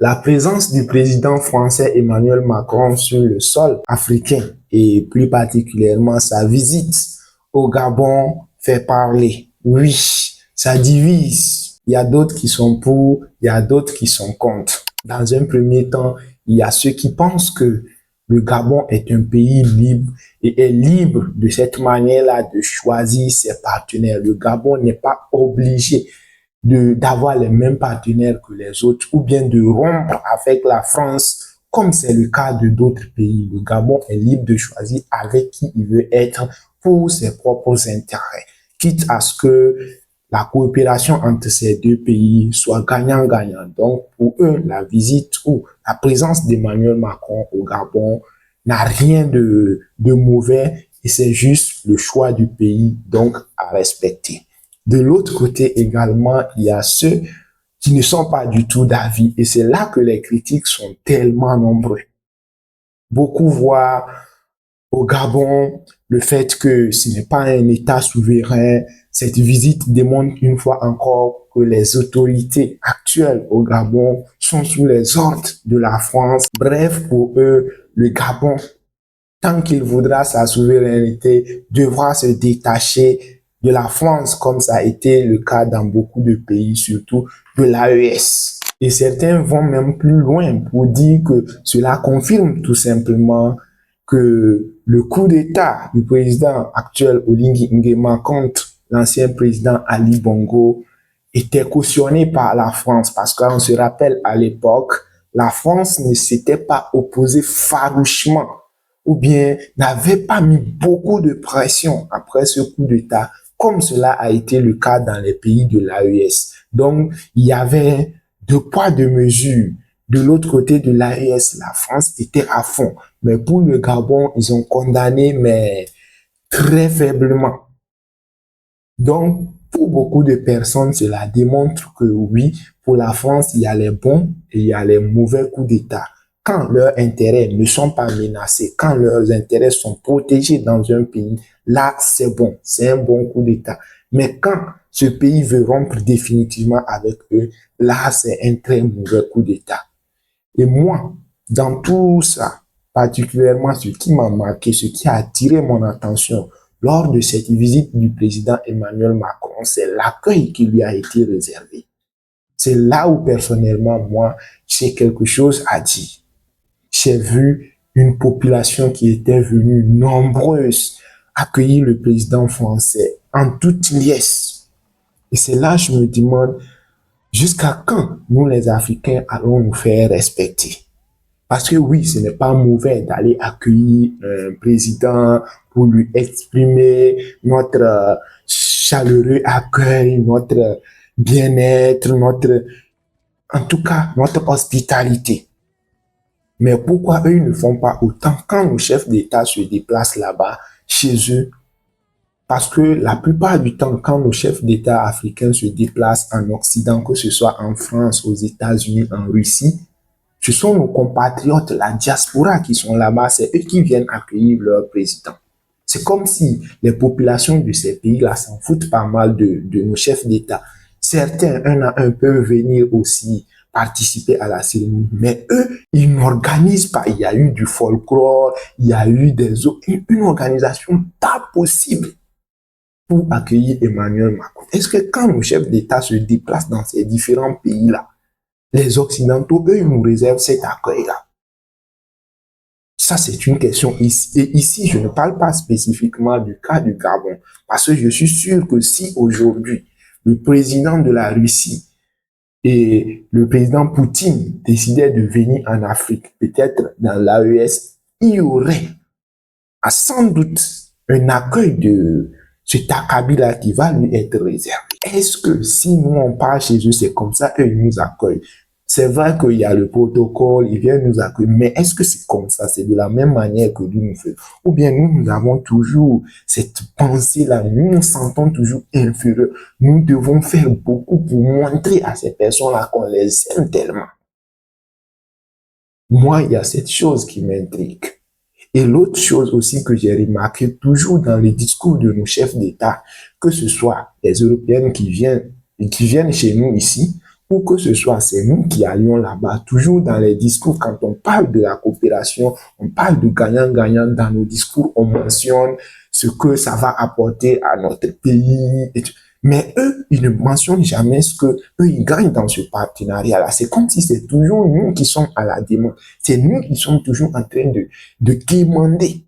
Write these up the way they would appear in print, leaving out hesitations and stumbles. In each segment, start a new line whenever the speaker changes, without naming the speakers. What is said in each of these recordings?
La présence du président français Emmanuel Macron sur le sol africain et plus particulièrement sa visite au Gabon fait parler. Oui, ça divise. Il y a d'autres qui sont pour, il y a d'autres qui sont contre. Dans un premier temps, il y a ceux qui pensent que le Gabon est un pays libre et est libre de cette manière-là de choisir ses partenaires. Le Gabon n'est pas obligé d'avoir les mêmes partenaires que les autres ou bien de rompre avec la France comme c'est le cas de d'autres pays. Le Gabon est libre de choisir avec qui il veut être pour ses propres intérêts, quitte à ce que la coopération entre ces deux pays soit gagnant-gagnant. Donc, pour eux, la visite ou la présence d'Emmanuel Macron au Gabon n'a rien de mauvais et c'est juste le choix du pays, donc à respecter. De l'autre côté également, il y a ceux qui ne sont pas du tout d'avis et c'est là que les critiques sont tellement nombreux. Beaucoup voient au Gabon le fait que ce n'est pas un État souverain. Cette visite démontre une fois encore que les autorités actuelles au Gabon sont sous les ordres de la France. Bref, pour eux, le Gabon, tant qu'il voudra sa souveraineté, devra se détacher de la France, comme ça a été le cas dans beaucoup de pays, surtout de l'AES. Et certains vont même plus loin pour dire que cela confirme tout simplement que le coup d'État du président actuel Oligui Nguema contre l'ancien président Ali Bongo était cautionné par la France parce qu'on se rappelle à l'époque, la France ne s'était pas opposée farouchement ou bien n'avait pas mis beaucoup de pression après ce coup d'État, comme cela a été le cas dans les pays de l'AES. Donc, il y avait deux poids, deux mesures. De l'autre côté de l'AES, la France était à fond. Mais pour le Gabon, ils ont condamné, mais très faiblement. Donc, pour beaucoup de personnes, cela démontre que oui, pour la France, il y a les bons et il y a les mauvais coups d'État. Quand leurs intérêts ne sont pas menacés, quand leurs intérêts sont protégés dans un pays, là, c'est bon, c'est un bon coup d'État. Mais quand ce pays veut rompre définitivement avec eux, là, c'est un très mauvais coup d'État. Et moi, dans tout ça, particulièrement ce qui m'a marqué, ce qui a attiré mon attention lors de cette visite du président Emmanuel Macron, c'est l'accueil qui lui a été réservé. C'est là où personnellement, moi, j'ai quelque chose à dire. J'ai vu une population qui était venue nombreuse accueillir le président français en toute liesse. Et c'est là que je me demande jusqu'à quand nous les Africains allons nous faire respecter. Parce que oui, ce n'est pas mauvais d'aller accueillir un président pour lui exprimer notre chaleureux accueil, notre bien-être, en tout cas, notre hospitalité. Mais pourquoi eux ne font pas autant quand nos chefs d'État se déplacent là-bas, chez eux? Parce que la plupart du temps, quand nos chefs d'État africains se déplacent en Occident, que ce soit en France, aux États-Unis, en Russie, ce sont nos compatriotes, la diaspora qui sont là-bas, c'est eux qui viennent accueillir leur président. C'est comme si les populations de ces pays-là s'en foutent pas mal de nos chefs d'État. Certains, un à un, peuvent venir aussi participer à la cérémonie, mais eux, ils n'organisent pas. Il y a eu du folklore, il y a eu une organisation pas possible pour accueillir Emmanuel Macron. Est-ce que quand nos chefs d'État se déplacent dans ces différents pays-là, les Occidentaux, eux, ils nous réservent cet accueil-là? Ça, c'est une question ici. Et ici, je ne parle pas spécifiquement du cas du Gabon, parce que je suis sûr que si aujourd'hui, le président de la Russie et le président Poutine décidaient de venir en Afrique, peut-être dans l'AES, il y aurait sans doute un accueil de cet acabit-là qui va lui être réservé. Est-ce que si nous on part chez eux, c'est comme ça, eux ils nous accueillent? C'est vrai qu'il y a le protocole, ils viennent nous accueillir, mais est-ce que c'est comme ça? C'est de la même manière que nous faisons? Ou bien nous avons toujours cette pensée-là, nous nous sentons toujours inférieurs. Nous devons faire beaucoup pour montrer à ces personnes-là qu'on les aime tellement. Moi, il y a cette chose qui m'intrigue. Et l'autre chose aussi que j'ai remarqué toujours dans les discours de nos chefs d'État, que ce soit les Européennes qui viennent chez nous ici, ou que ce soit, c'est nous qui allions là-bas. Toujours dans les discours, quand on parle de la coopération, on parle de gagnant-gagnant. Dans nos discours, on mentionne ce que ça va apporter à notre pays. Mais eux, ils ne mentionnent jamais ce que eux, ils gagnent dans ce partenariat-là. C'est comme si c'est toujours nous qui sommes à la demande. C'est nous qui sommes toujours en train de demander.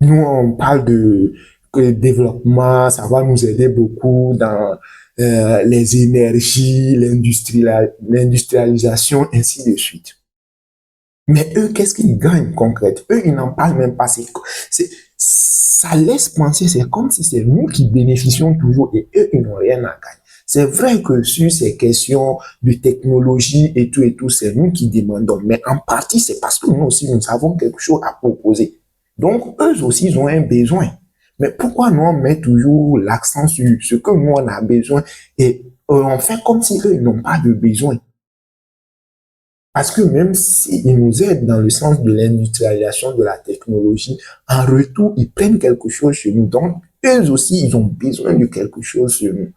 Nous, on parle de développement, ça va nous aider beaucoup dans les énergies, l'industrialisation, ainsi de suite. Mais eux, qu'est-ce qu'ils gagnent concrètement? Eux, ils n'en parlent même pas. Ça laisse penser, c'est comme si c'est nous qui bénéficions toujours et eux, ils n'ont rien à gagner. C'est vrai que sur ces questions de technologie et tout, c'est nous qui demandons. Mais en partie, c'est parce que nous aussi, nous avons quelque chose à proposer. Donc, eux aussi, ils ont un besoin. Mais pourquoi nous, on met toujours l'accent sur ce que nous, on a besoin et on fait comme si eux, ils n'ont pas de besoin? Parce que même s'ils nous aident dans le sens de l'industrialisation de la technologie, en retour, ils prennent quelque chose chez nous. Donc, eux aussi, ils ont besoin de quelque chose chez nous.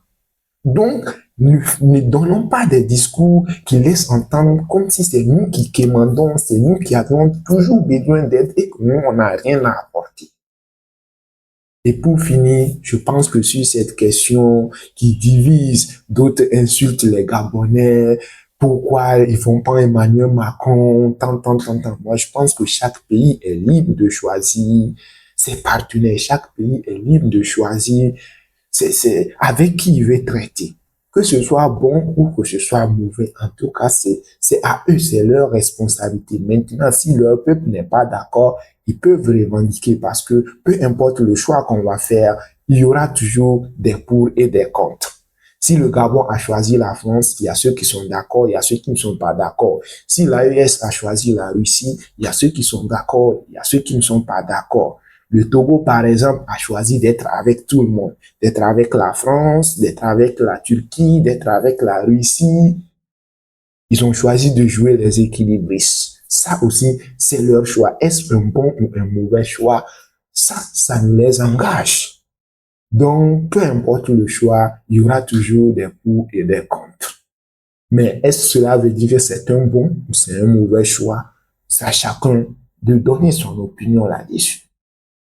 Donc, ne donnons pas des discours qui laissent entendre comme si c'est nous qui commandons, c'est nous qui avons toujours besoin d'aide et que nous, on n'a rien à apporter. Et pour finir, je pense que sur cette question qui divise, d'autres insultent les Gabonais, pourquoi ils font pas Emmanuel Macron, tant. Moi, je pense que chaque pays est libre de choisir ses partenaires, chaque pays est libre de choisir c'est avec qui il veut traiter. Que ce soit bon ou que ce soit mauvais, en tout cas, c'est à eux, c'est leur responsabilité. Maintenant, si leur peuple n'est pas d'accord, ils peuvent revendiquer parce que peu importe le choix qu'on va faire, il y aura toujours des pour et des contre. Si le Gabon a choisi la France, il y a ceux qui sont d'accord, il y a ceux qui ne sont pas d'accord. Si l'AES a choisi la Russie, il y a ceux qui sont d'accord, il y a ceux qui ne sont pas d'accord. Le Togo, par exemple, a choisi d'être avec tout le monde, d'être avec la France, d'être avec la Turquie, d'être avec la Russie. Ils ont choisi de jouer les équilibristes. Ça aussi, c'est leur choix. Est-ce un bon ou un mauvais choix? Ça nous les engage. Donc, peu importe le choix, il y aura toujours des pour et des contre. Mais est-ce que cela veut dire que c'est un bon ou c'est un mauvais choix? C'est à chacun de donner son opinion là-dessus.